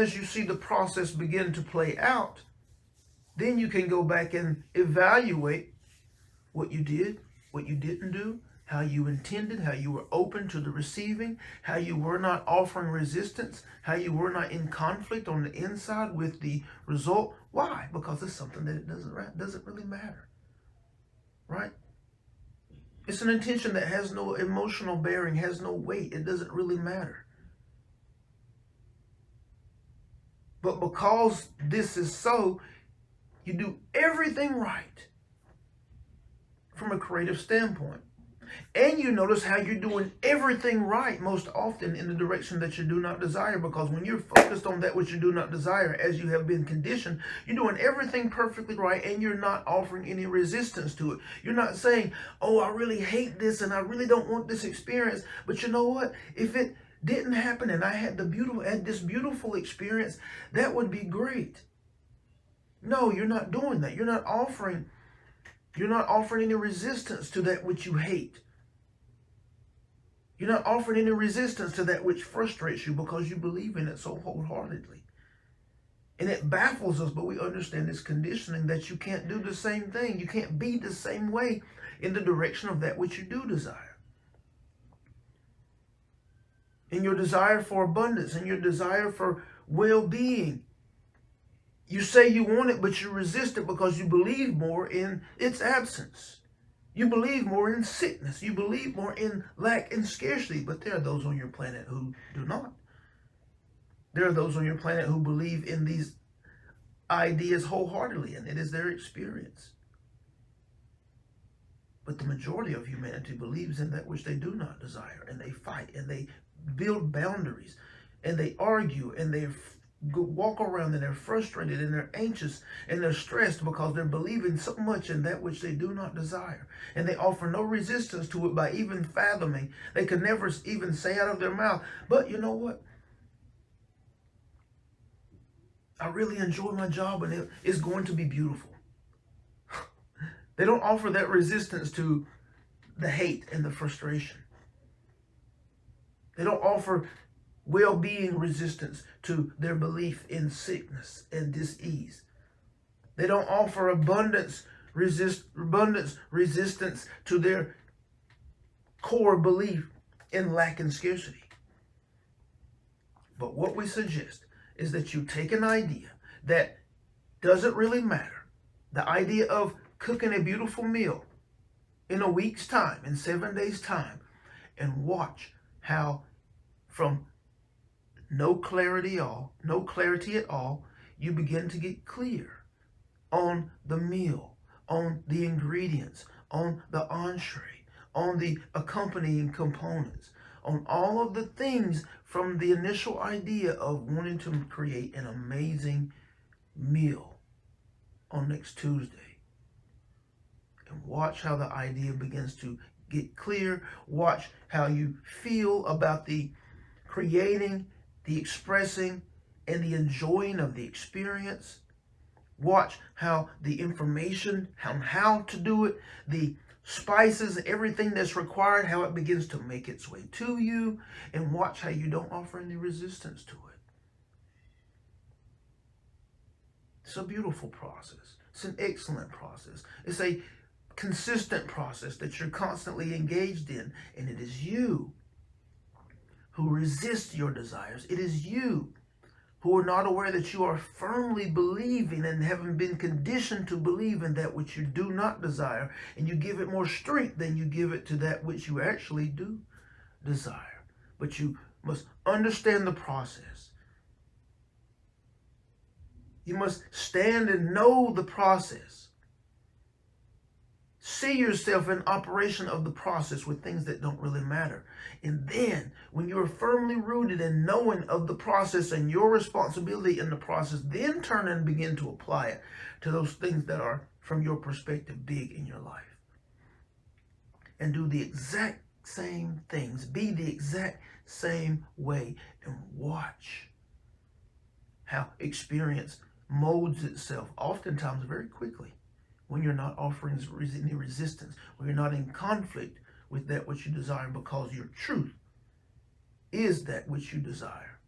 as you see the process begin to play out, then you can go back and evaluate what you did, what you didn't do, how you intended, how you were open to the receiving, how you were not offering resistance, how you were not in conflict on the inside with the result. Why? Because it's something that it doesn't really matter, right? It's an intention that has no emotional bearing, has no weight. It doesn't really matter. But because this is so, you do everything right from a creative standpoint. And you notice how you're doing everything right most often in the direction that you do not desire, because when you're focused on that which you do not desire, as you have been conditioned, you're doing everything perfectly right and you're not offering any resistance to it. You're not saying, oh, I really hate this and I really don't want this experience. But you know what? If it didn't happen and I had this beautiful experience, that would be great. No, you're not doing that. You're not offering any resistance to that which you hate. You're not offering any resistance to that which frustrates you because you believe in it so wholeheartedly. And it baffles us, but we understand this conditioning that you can't do the same thing. You can't be the same way in the direction of that which you do desire. In your desire for abundance, in your desire for well-being, you say you want it, but you resist it because you believe more in its absence. You believe more in sickness. You believe more in lack and scarcity. But there are those on your planet who do not. There are those on your planet who believe in these ideas wholeheartedly, and it is their experience. But the majority of humanity believes in that which they do not desire, and they fight, and they build boundaries, and they argue, and they walk around, and they're frustrated, and they're anxious, and they're stressed because they're believing so much in that which they do not desire. And they offer no resistance to it by even fathoming. They could never even say out of their mouth, but you know what? I really enjoy my job and it's going to be beautiful. They don't offer that resistance to the hate and the frustration. They don't offer well-being resistance to their belief in sickness and dis-ease. They don't offer abundance resistance to their core belief in lack and scarcity. But what we suggest is that you take an idea that doesn't really matter, the idea of cooking a beautiful meal in a week's time, in 7 days' time, and watch how from no clarity at all, you begin to get clear on the meal, on the ingredients, on the entree, on the accompanying components, on all of the things from the initial idea of wanting to create an amazing meal on next Tuesday. And watch how the idea begins to get clear. Watch how you feel about the creating, the expressing, and the enjoying of the experience. Watch how the information, how to do it, the spices, everything that's required, how it begins to make its way to you, and watch how you don't offer any resistance to it. It's a beautiful process. It's an excellent process. It's a consistent process that you're constantly engaged in, and it is you who resist your desires. It is you who are not aware that you are firmly believing and having been conditioned to believe in that which you do not desire, and you give it more strength than you give it to that which you actually do desire. But you must understand the process. You must stand and know the process. See yourself in operation of the process with things that don't really matter. And then, when you're firmly rooted in knowing of the process and your responsibility in the process, then turn and begin to apply it to those things that are, from your perspective, big in your life. And do the exact same things. Be the exact same way. And watch how experience molds itself, oftentimes very quickly, when you're not offering any resistance, when you're not in conflict with that which you desire, because your truth is that which you desire.